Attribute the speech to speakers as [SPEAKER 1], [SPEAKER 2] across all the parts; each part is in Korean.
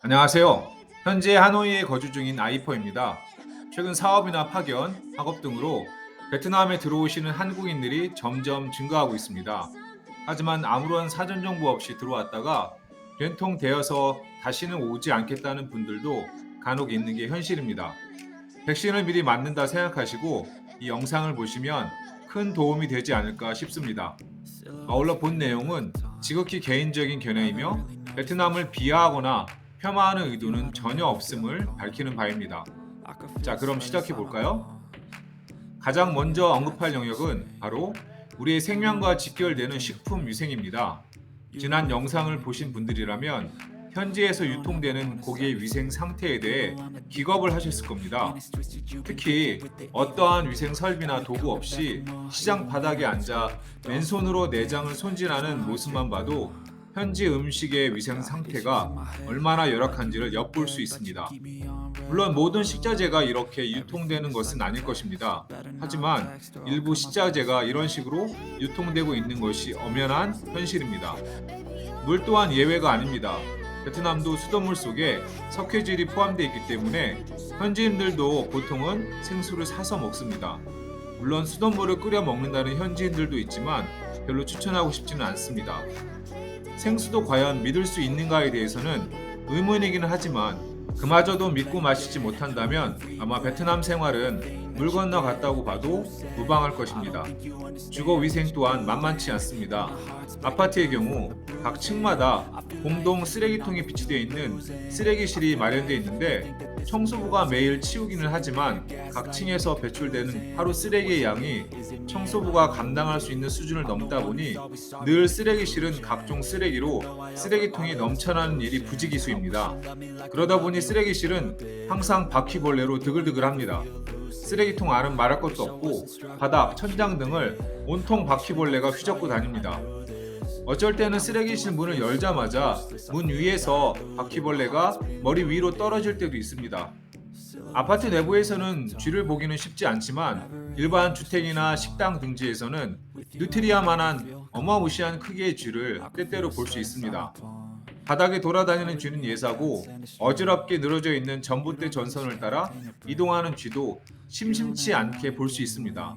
[SPEAKER 1] 안녕하세요. 현재 하노이에 거주 중인 아이퍼입니다. 최근 사업이나 파견, 학업 등으로 베트남에 들어오시는 한국인들이 점점 증가하고 있습니다. 하지만 아무런 사전 정보 없이 들어왔다가 된통 되어서 다시는 오지 않겠다는 분들도 간혹 있는 게 현실입니다. 백신을 미리 맞는다 생각하시고 이 영상을 보시면 큰 도움이 되지 않을까 싶습니다. 아울러 본 내용은 지극히 개인적인 견해이며 베트남을 비하하거나 폄하하는 의도는 전혀 없음을 밝히는 바입니다. 자, 그럼 시작해 볼까요? 가장 먼저 언급할 영역은 바로 우리의 생명과 직결되는 식품 위생입니다. 지난 영상을 보신 분들이라면 현지에서 유통되는 고기의 위생 상태에 대해 기겁을 하셨을 겁니다. 특히 어떠한 위생 설비나 도구 없이 시장 바닥에 앉아 맨손으로 내장을 손질하는 모습만 봐도 현지 음식의 위생 상태가 얼마나 열악한지를 엿볼 수 있습니다. 물론 모든 식자재가 이렇게 유통되는 것은 아닐 것입니다. 하지만 일부 식자재가 이런 식으로 유통되고 있는 것이 엄연한 현실입니다. 물 또한 예외가 아닙니다. 베트남도 수돗물 속에 석회질이 포함되어 있기 때문에 현지인들도 보통은 생수를 사서 먹습니다. 물론 수돗물을 끓여 먹는다는 현지인들도 있지만 별로 추천하고 싶지는 않습니다. 생수도 과연 믿을 수 있는가에 대해서는 의문이기는 하지만 그마저도 믿고 마시지 못한다면 아마 베트남 생활은 물 건너 갔다고 봐도 무방할 것입니다. 주거 위생 또한 만만치 않습니다. 아파트의 경우 각 층마다 공동 쓰레기통이 비치되어 있는 쓰레기실이 마련되어 있는데 청소부가 매일 치우기는 하지만 각 층에서 배출되는 하루 쓰레기의 양이 청소부가 감당할 수 있는 수준을 넘다 보니 늘 쓰레기실은 각종 쓰레기로 쓰레기통이 넘쳐나는 일이 부지기수입니다. 그러다 보니 쓰레기실은 항상 바퀴벌레로 드글드글합니다. 쓰레기통 안은 말할 것도 없고 바닥, 천장 등을 온통 바퀴벌레가 휘젓고 다닙니다. 어쩔 때는 쓰레기실 문을 열자마자 문 위에서 바퀴벌레가 머리 위로 떨어질 때도 있습니다. 아파트 내부에서는 쥐를 보기는 쉽지 않지만 일반 주택이나 식당 등지에서는 누트리아만한 어마무시한 크기의 쥐를 때때로 볼 수 있습니다. 바닥에 돌아다니는 쥐는 예사고 어지럽게 늘어져 있는 전봇대 전선을 따라 이동하는 쥐도 심심치 않게 볼 수 있습니다.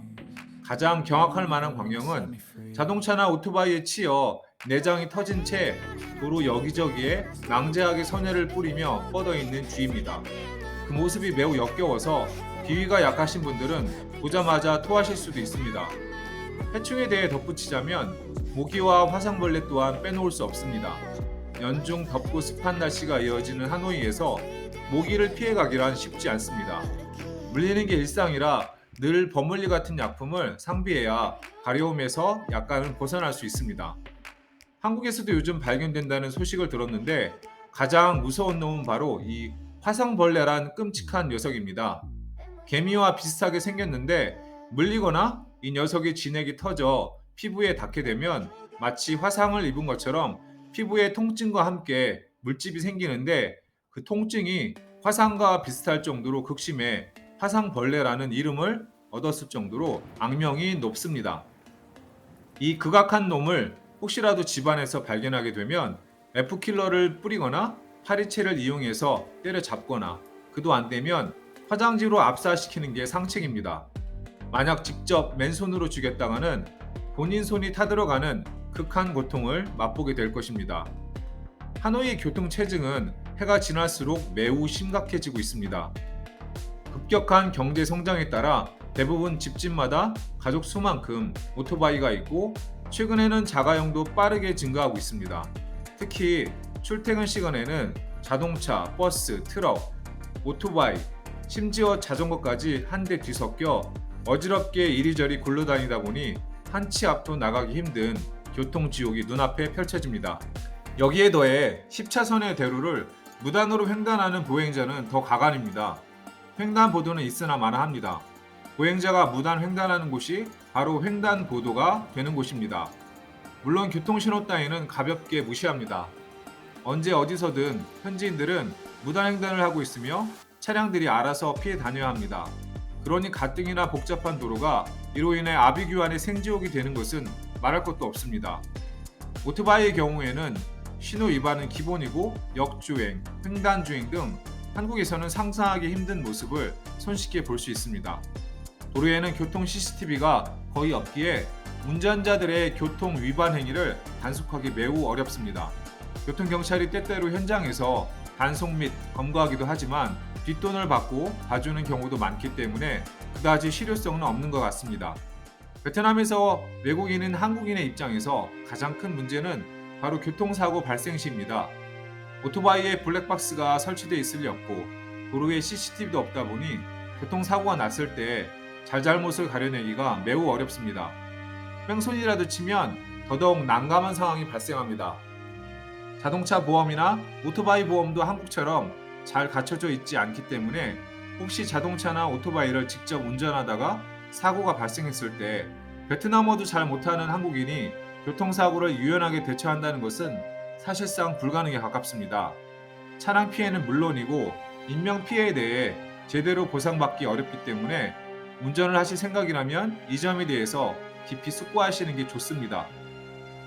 [SPEAKER 1] 가장 경악할 만한 광경은 자동차나 오토바이에 치여 내장이 터진 채 도로 여기저기에 낭자하게 선혈을 뿌리며 뻗어 있는 쥐입니다. 그 모습이 매우 역겨워서 비위가 약하신 분들은 보자마자 토하실 수도 있습니다. 해충에 대해 덧붙이자면 모기와 화상벌레 또한 빼놓을 수 없습니다. 연중 덥고 습한 날씨가 이어지는 하노이에서 모기를 피해가기란 쉽지 않습니다. 물리는 게 일상이라 늘 버물리 같은 약품을 상비해야 가려움에서 약간은 벗어날 수 있습니다. 한국에서도 요즘 발견된다는 소식을 들었는데 가장 무서운 놈은 바로 이 화상벌레란 끔찍한 녀석입니다. 개미와 비슷하게 생겼는데 물리거나 이 녀석의 진액이 터져 피부에 닿게 되면 마치 화상을 입은 것처럼 피부에 통증과 함께 물집이 생기는데 그 통증이 화상과 비슷할 정도로 극심해 화상벌레라는 이름을 얻었을 정도로 악명이 높습니다. 이 극악한 놈을 혹시라도 집안에서 발견하게 되면 F킬러를 뿌리거나 파리채를 이용해서 때려잡거나 그도 안 되면 화장지로 압사시키는 게 상책입니다. 만약 직접 맨손으로 죽였다가는 본인 손이 타들어가는 극한 고통을 맛보게 될 것입니다. 하노이의 교통체증은 해가 지날수록 매우 심각해지고 있습니다. 급격한 경제 성장에 따라 대부분 집집마다 가족 수만큼 오토바이가 있고 최근에는 자가용도 빠르게 증가하고 있습니다. 특히 출퇴근 시간에는 자동차, 버스, 트럭, 오토바이, 심지어 자전거까지 한데 뒤섞여 어지럽게 이리저리 굴러다니다 보니 한 치 앞도 나가기 힘든 교통지옥이 눈앞에 펼쳐집니다. 여기에 더해 10차선의 대로를 무단으로 횡단하는 보행자는 더 가관입니다. 횡단보도는 있으나 마나합니다. 보행자가 무단 횡단하는 곳이 바로 횡단보도가 되는 곳입니다. 물론 교통신호 따위는 가볍게 무시합니다. 언제 어디서든 현지인들은 무단 횡단을 하고 있으며 차량들이 알아서 피해 다녀야 합니다. 그러니 가뜩이나 복잡한 도로가 이로 인해 아비규환의 생지옥이 되는 것은 말할 것도 없습니다. 오토바이의 경우에는 신호 위반은 기본이고 역주행, 횡단주행 등 한국에서는 상상하기 힘든 모습을 손쉽게 볼 수 있습니다. 도로에는 교통 CCTV가 거의 없기에 운전자들의 교통 위반 행위를 단속하기 매우 어렵습니다. 교통경찰이 때때로 현장에서 단속 및 검거하기도 하지만 뒷돈을 받고 봐주는 경우도 많기 때문에 그다지 실효성은 없는 것 같습니다. 베트남에서 외국인인 한국인의 입장에서 가장 큰 문제는 바로 교통사고 발생 시입니다. 오토바이에 블랙박스가 설치되어 있을 리 없고 도로에 CCTV도 없다 보니 교통사고가 났을 때 잘잘못을 가려내기가 매우 어렵습니다. 뺑소니라도 치면 더더욱 난감한 상황이 발생합니다. 자동차 보험이나 오토바이 보험도 한국처럼 잘 갖춰져 있지 않기 때문에 혹시 자동차나 오토바이를 직접 운전하다가 사고가 발생했을 때 베트남어도 잘 못하는 한국인이 교통사고를 유연하게 대처한다는 것은 사실상 불가능에 가깝습니다. 차량 피해는 물론이고 인명 피해에 대해 제대로 보상받기 어렵기 때문에 운전을 하실 생각이라면 이 점에 대해서 깊이 숙고하시는 게 좋습니다.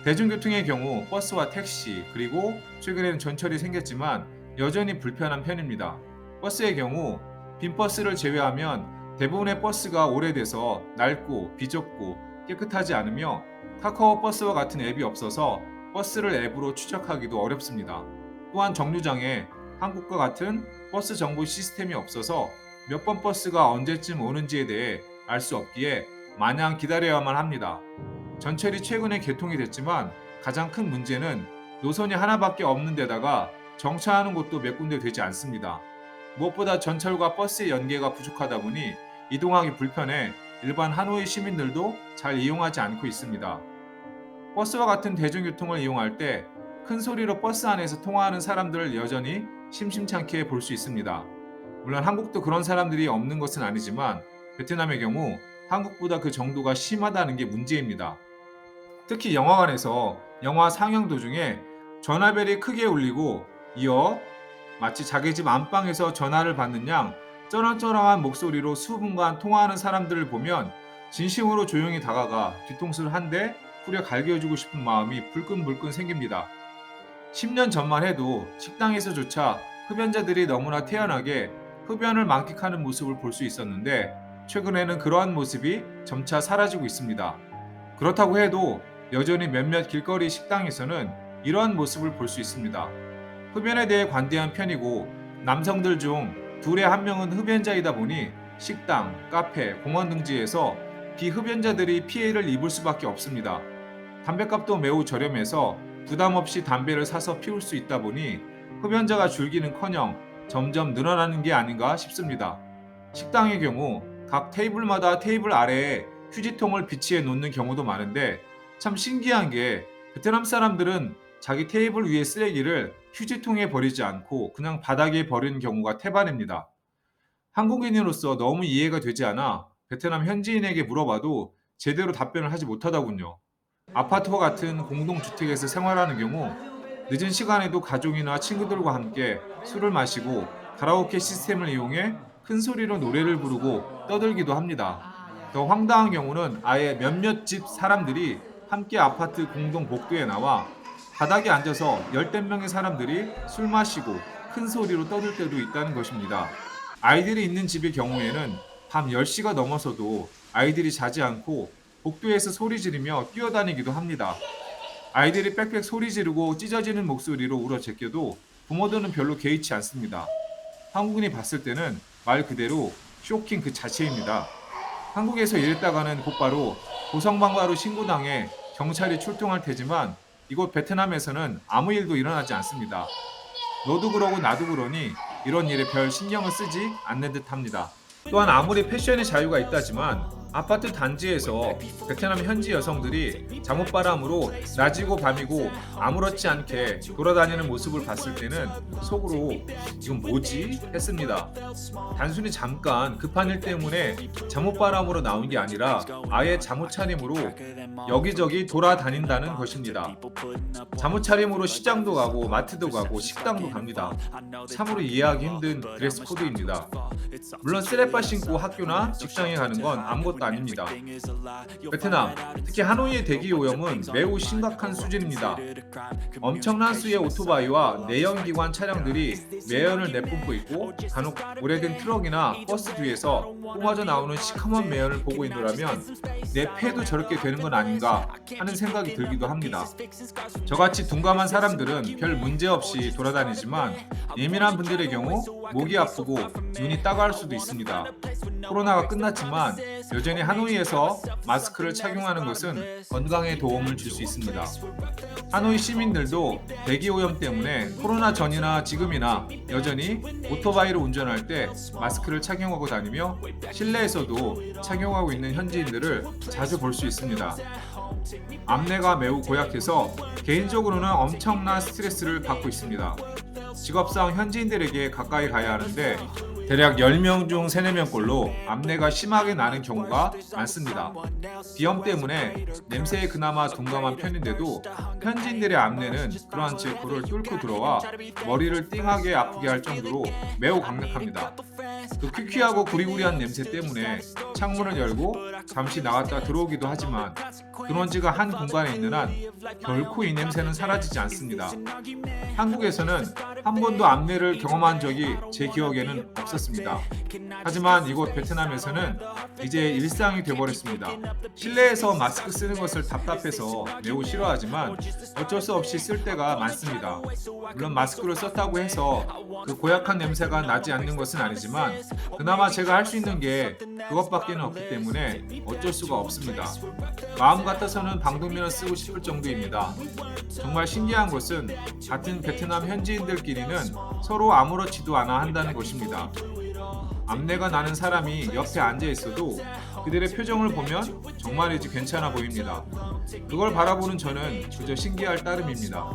[SPEAKER 1] 대중교통의 경우 버스와 택시 그리고 최근에는 전철이 생겼지만 여전히 불편한 편입니다. 버스의 경우 빈 버스를 제외하면 대부분의 버스가 오래돼서 낡고 비좁고 깨끗하지 않으며 카카오 버스와 같은 앱이 없어서 버스를 앱으로 추적하기도 어렵습니다. 또한 정류장에 한국과 같은 버스 정보 시스템이 없어서 몇 번 버스가 언제쯤 오는지에 대해 알 수 없기에 마냥 기다려야만 합니다. 전철이 최근에 개통이 됐지만 가장 큰 문제는 노선이 하나밖에 없는 데다가 정차하는 곳도 몇 군데 되지 않습니다. 무엇보다 전철과 버스의 연계가 부족하다 보니 이동하기 불편해 일반 하노이 시민들도 잘 이용하지 않고 있습니다. 버스와 같은 대중교통을 이용할 때 큰 소리로 버스 안에서 통화하는 사람들을 여전히 심심찮게 볼 수 있습니다. 물론 한국도 그런 사람들이 없는 것은 아니지만 베트남의 경우 한국보다 그 정도가 심하다는 게 문제입니다. 특히 영화관에서 영화 상영 도중에 전화벨이 크게 울리고 이어 마치 자기 집 안방에서 전화를 받는 양 쩌렁쩌렁한 목소리로 수분간 통화하는 사람들을 보면 진심으로 조용히 다가가 뒤통수를 한 대 후려 갈겨주고 싶은 마음이 불끈불끈 생깁니다. 10년 전만 해도 식당에서조차 흡연자들이 너무나 태연하게 흡연을 만끽하는 모습을 볼 수 있었는데 최근에는 그러한 모습이 점차 사라지고 있습니다. 그렇다고 해도 여전히 몇몇 길거리 식당에서는 이러한 모습을 볼 수 있습니다. 흡연에 대해 관대한 편이고 남성들 중 둘에 한 명은 흡연자이다 보니 식당, 카페, 공원 등지에서 비흡연자들이 피해를 입을 수밖에 없습니다. 담뱃값도 매우 저렴해서 부담 없이 담배를 사서 피울 수 있다 보니 흡연자가 줄기는커녕 점점 늘어나는 게 아닌가 싶습니다. 식당의 경우 각 테이블마다 테이블 아래에 휴지통을 비치해 놓는 경우도 많은데 참 신기한 게 베트남 사람들은 자기 테이블 위의 쓰레기를 휴지통에 버리지 않고 그냥 바닥에 버리는 경우가 태반입니다. 한국인으로서 너무 이해가 되지 않아 베트남 현지인에게 물어봐도 제대로 답변을 하지 못하더군요. 아파트와 같은 공동주택에서 생활하는 경우 늦은 시간에도 가족이나 친구들과 함께 술을 마시고 가라오케 시스템을 이용해 큰 소리로 노래를 부르고 떠들기도 합니다. 더 황당한 경우는 아예 몇몇 집 사람들이 함께 아파트 공동 복도에 나와 바닥에 앉아서 열댓 명의 사람들이 술 마시고 큰 소리로 떠들 때도 있다는 것입니다. 아이들이 있는 집의 경우에는 밤 10시가 넘어서도 아이들이 자지 않고 복도에서 소리 지르며 뛰어다니기도 합니다. 아이들이 빽빽 소리 지르고 찢어지는 목소리로 울어 제껴도 부모들은 별로 개의치 않습니다. 한국인이 봤을 때는 말 그대로 쇼킹 그 자체입니다. 한국에서 이랬다가는 곧바로 고성방가로 신고당해 경찰이 출동할 테지만 이곳 베트남에서는 아무 일도 일어나지 않습니다. 너도 그러고 나도 그러니 이런 일에 별 신경을 쓰지 않는 듯합니다. 또한 아무리 패션의 자유가 있다지만 아파트 단지에서 베트남 현지 여성들이 잠옷바람으로 낮이고 밤이고 아무렇지 않게 돌아다니는 모습을 봤을 때는 속으로 이건 뭐지? 했습니다. 단순히 잠깐 급한 일 때문에 잠옷바람으로 나온 게 아니라 아예 잠옷 차림으로 여기저기 돌아다닌다는 것입니다. 잠옷 차림으로 시장도 가고 마트도 가고 식당도 갑니다. 참으로 이해하기 힘든 드레스 코드입니다. 물론 쓰레빠 신고 학교나 직장에 가는 건 아무것도 문제가 아닙니다. 베트남, 특히 하노이의 대기 오염은 매우 심각한 수준입니다. 엄청난 수의 오토바이와 내연기관 차량들이 매연을 내뿜고 있고 간혹 오래된 트럭이나 버스 뒤에서 뿜어져 나오는 시커먼 매연을 보고 있노라면 내 폐도 저렇게 되는 건 아닌가 하는 생각이 들기도 합니다. 저같이 둔감한 사람들은 별 문제 없이 돌아다니지만 예민한 분들의 경우 목이 아프고 눈이 따가울 수도 있습니다. 코로나가 끝났지만 여전히 하노이에서 마스크를 착용하는 것은 건강에 도움을 줄 수 있습니다. 하노이 시민들도 대기오염 때문에 코로나 전이나 지금이나 여전히 오토바이를 운전할 때 마스크를 착용하고 다니며 실내에서도 착용하고 있는 현지인들을 자주 볼 수 있습니다. 암내가 매우 고약해서 개인적으로는 엄청난 스트레스를 받고 있습니다. 직업상 현지인들에게 가까이 가야 하는데 대략 10명 중 3, 4명꼴로 암내가 심하게 나는 경우가 많습니다. 비염 때문에 냄새에 그나마 둔감한 편인데도 현지인들의 암내는 그러한 채 코를 뚫고 들어와 머리를 띵하게 아프게 할 정도로 매우 강력합니다. 그 퀴퀴하고 구리구리한 냄새 때문에 창문을 열고 잠시 나갔다 들어오기도 하지만 근원지가 한 공간에 있는 한 결코 이 냄새는 사라지지 않습니다. 한국에서는 한 번도 암내를 경험한 적이 제 기억에는 없었습니다. 하지만 이곳 베트남에서는 이제 일상이 되어버렸습니다. 실내에서 마스크 쓰는 것을 답답해서 매우 싫어하지만 어쩔 수 없이 쓸 때가 많습니다. 물론 마스크를 썼다고 해서 그 고약한 냄새가 나지 않는 것은 아니지만 그나마 제가 할 수 있는 게 그것밖에는 없기 때문에 어쩔 수가 없습니다. 마음 같아서는 방독면을 쓰고 싶을 정도입니다. 정말 신기한 것은 같은 베트남 현지인들끼리는 서로 아무렇지도 않아 한다는 것입니다. 암내가 나는 사람이 옆에 앉아 있어도 그들의 표정을 보면 정말이지 괜찮아 보입니다. 그걸 바라보는 저는 그저 신기할 따름입니다.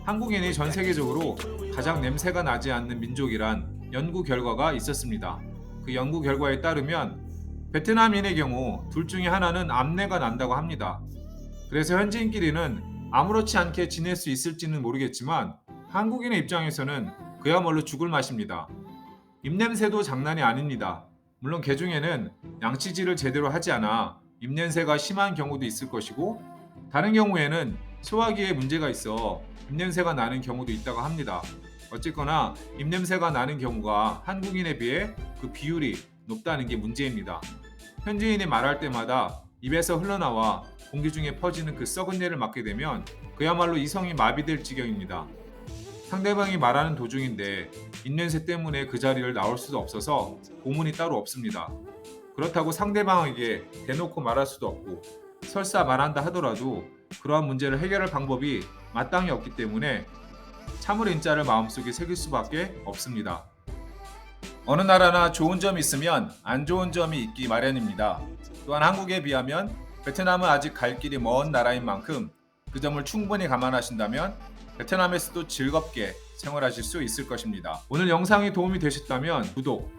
[SPEAKER 1] 한국인이 전 세계적으로 가장 냄새가 나지 않는 민족이란 연구 결과가 있었습니다. 그 연구 결과에 따르면 베트남인의 경우 둘 중에 하나는 암내가 난다고 합니다. 그래서 현지인끼리는 아무렇지 않게 지낼 수 있을지는 모르겠지만 한국인의 입장에서는 그야말로 죽을 맛입니다. 입냄새도 장난이 아닙니다. 물론 개 중에는 양치질을 제대로 하지 않아 입냄새가 심한 경우도 있을 것이고 다른 경우에는 소화기에 문제가 있어 입냄새가 나는 경우도 있다고 합니다. 어쨌거나 입냄새가 나는 경우가 한국인에 비해 그 비율이 높다는 게 문제입니다. 현지인이 말할 때마다 입에서 흘러나와 공기 중에 퍼지는 그 썩은 내를 맡게 되면 그야말로 이성이 마비될 지경입니다. 상대방이 말하는 도중인데 입냄새 때문에 그 자리를 나올 수도 없어서 고문이 따로 없습니다. 그렇다고 상대방에게 대놓고 말할 수도 없고 설사 말한다 하더라도 그러한 문제를 해결할 방법이 마땅히 없기 때문에 참을 인자를 마음속에 새길 수밖에 없습니다. 어느 나라나 좋은 점이 있으면 안 좋은 점이 있기 마련입니다. 또한 한국에 비하면 베트남은 아직 갈 길이 먼 나라인 만큼 그 점을 충분히 감안하신다면 베트남에서도 즐겁게 생활하실 수 있을 것입니다. 오늘 영상이 도움이 되셨다면 구독,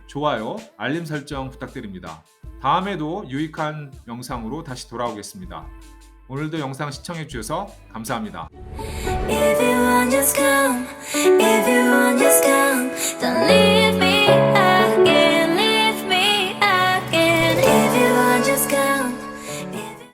[SPEAKER 1] 좋아요, 알림 설정 부탁드립니다. 다음에도 유익한 영상으로 다시 돌아오겠습니다. 오늘도 영상 시청해 주셔서 감사합니다.